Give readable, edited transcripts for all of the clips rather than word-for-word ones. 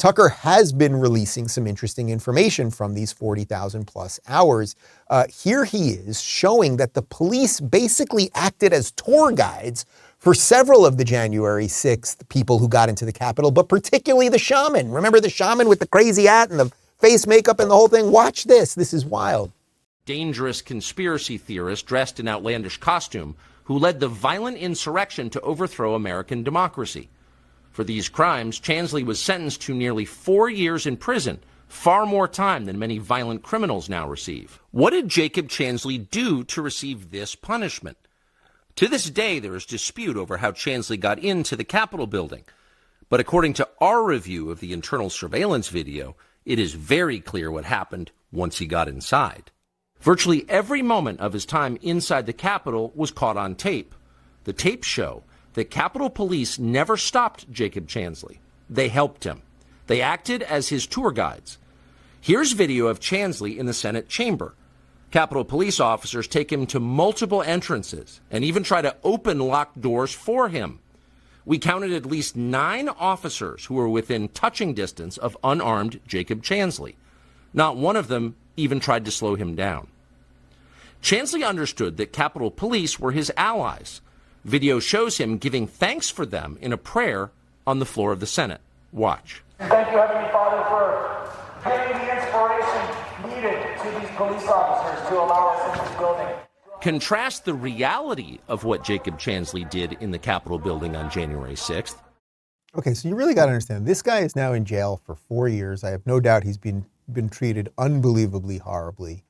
Tucker has been releasing some interesting information from these 40,000 plus hours. Here he is showing that the police basically acted as tour guides for several of the January 6th people who got into the Capitol, but particularly the shaman. Remember the shaman with the crazy hat and the face makeup and the whole thing? Watch this. This is wild. Dangerous conspiracy theorist dressed in outlandish costume who led the violent insurrection to overthrow American democracy. For these crimes, Chansley was sentenced to nearly 4 years in prison, far more time than many violent criminals now receive. What did Jacob Chansley do to receive this punishment? To this day, there is dispute over how Chansley got into the Capitol building. But according to our review of the internal surveillance video, it is very clear what happened once he got inside. Virtually every moment of his time inside the Capitol was caught on tape. The tapes show that Capitol Police never stopped Jacob Chansley. They helped him. They acted as his tour guides. Here's video of Chansley in the Senate chamber. Capitol Police officers take him to multiple entrances and even try to open locked doors for him. We counted at least 9 officers who were within touching distance of unarmed Jacob Chansley. Not one of them even tried to slow him down. Chansley understood that Capitol Police were his allies. Video shows him giving thanks for them in a prayer on the floor of the Senate. Watch. Thank you, Heavenly Father, for giving the inspiration needed to these police officers to allow us in this building. Contrast the reality of what Jacob Chansley did in the Capitol building on January 6th. Okay, so you really got to understand, this guy is now in jail for 4 years. I have no doubt he's been treated unbelievably horribly.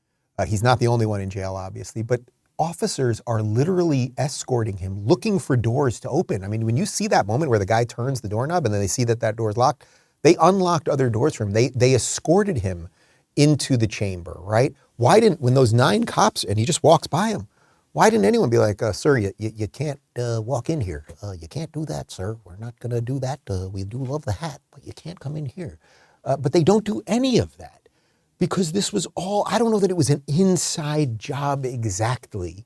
He's not the only one in jail, obviously, but officers are literally escorting him, looking for doors to open. I mean, when you see that moment where the guy turns the doorknob and then they see that that door is locked, they unlocked other doors for him. They escorted him into the chamber, right? Why didn't, when those 9 cops, and he just walks by him, why didn't anyone be like, sir, you can't walk in here. You can't do that, sir. We're not going to do that. We do love the hat, but you can't come in here. But they don't do any of that. Because this was all, I don't know that it was an inside job exactly,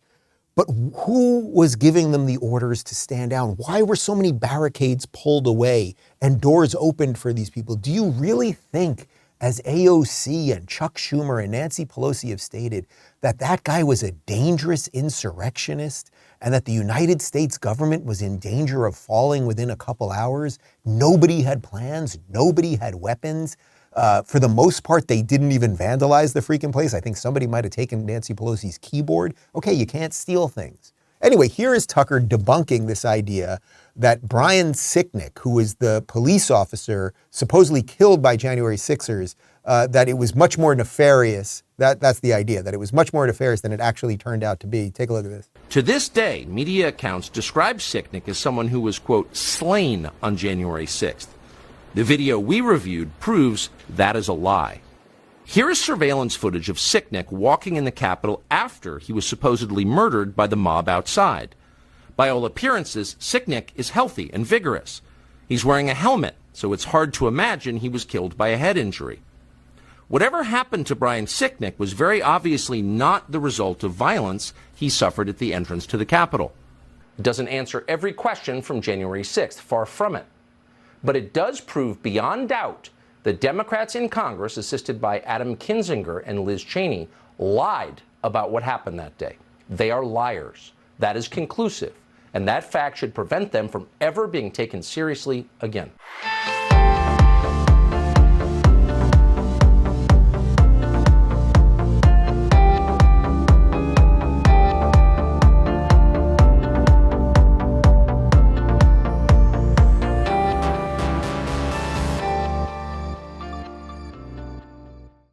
but who was giving them the orders to stand down? Why were so many barricades pulled away and doors opened for these people? Do you really think, as AOC and Chuck Schumer and Nancy Pelosi have stated, that that guy was a dangerous insurrectionist and that the United States government was in danger of falling within a couple hours? Nobody had plans. Nobody had weapons. For the most part, they didn't even vandalize the freaking place. I think somebody might have taken Nancy Pelosi's keyboard. Okay, you can't steal things. Anyway, here is Tucker debunking this idea that Brian Sicknick, who was the police officer supposedly killed by January 6ers, that it was much more nefarious. That's the idea, that it was much more nefarious than it actually turned out to be. Take a look at this. To this day, media accounts describe Sicknick as someone who was, quote, slain on January 6th. The video we reviewed proves that is a lie. Here is surveillance footage of Sicknick walking in the Capitol after he was supposedly murdered by the mob outside. By all appearances, Sicknick is healthy and vigorous. He's wearing a helmet, so it's hard to imagine he was killed by a head injury. Whatever happened to Brian Sicknick was very obviously not the result of violence he suffered at the entrance to the Capitol. It doesn't answer every question from January 6th, far from it. But it does prove beyond doubt that Democrats in Congress, assisted by Adam Kinzinger and Liz Cheney, lied about what happened that day. They are liars. That is conclusive. And that fact should prevent them from ever being taken seriously again.